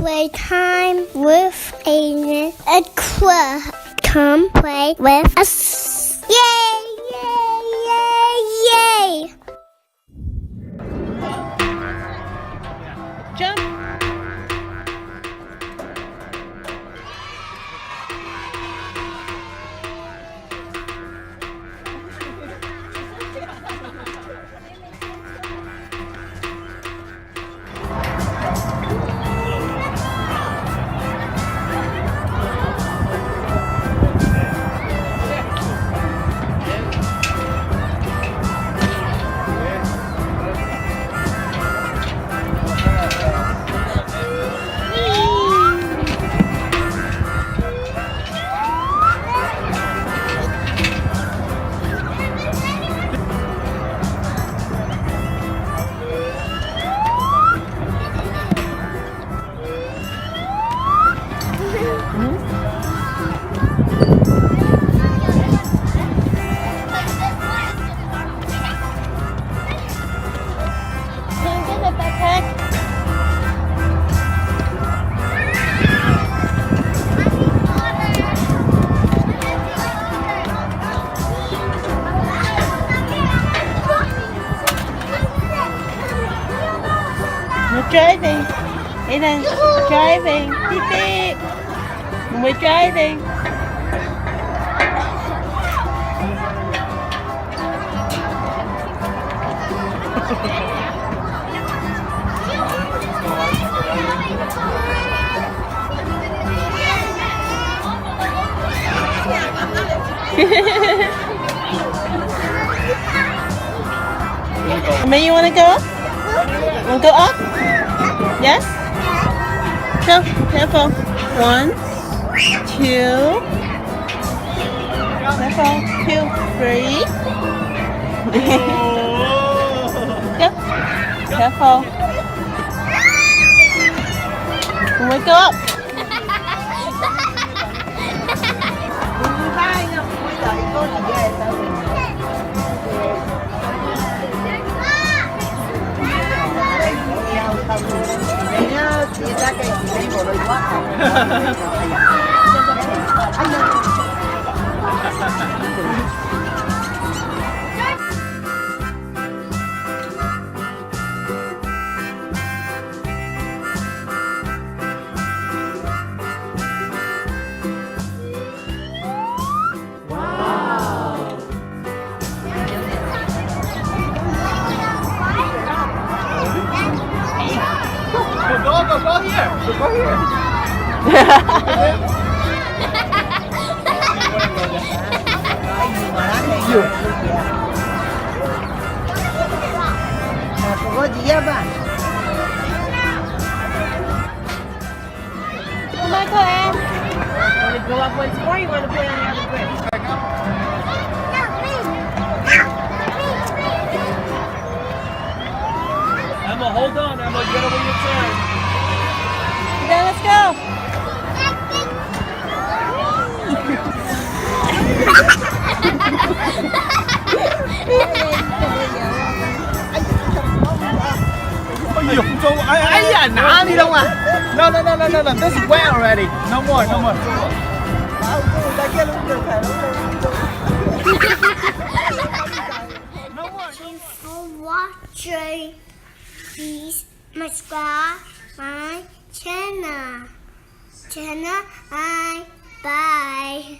Playtime with Aiden and Club. Come play with us. Yay, yay, yay, yay. Jump. We're driving. Aiden, driving. Beep beep. We're driving. May you want to go up? Want to go up? Yes? Go. Careful. 1, 2. Careful. 2, 3. Go. Careful. When we go up. Go here. Go here. Có gì á bà? Michael, Ann. Want to go up once more or you want to play on the other bridge? Emma, hold on. Emma, you gotta wait your turn. Then let's go. No. This is wet already. No more. Thanks for watching. Please subscribe my channel. Bye.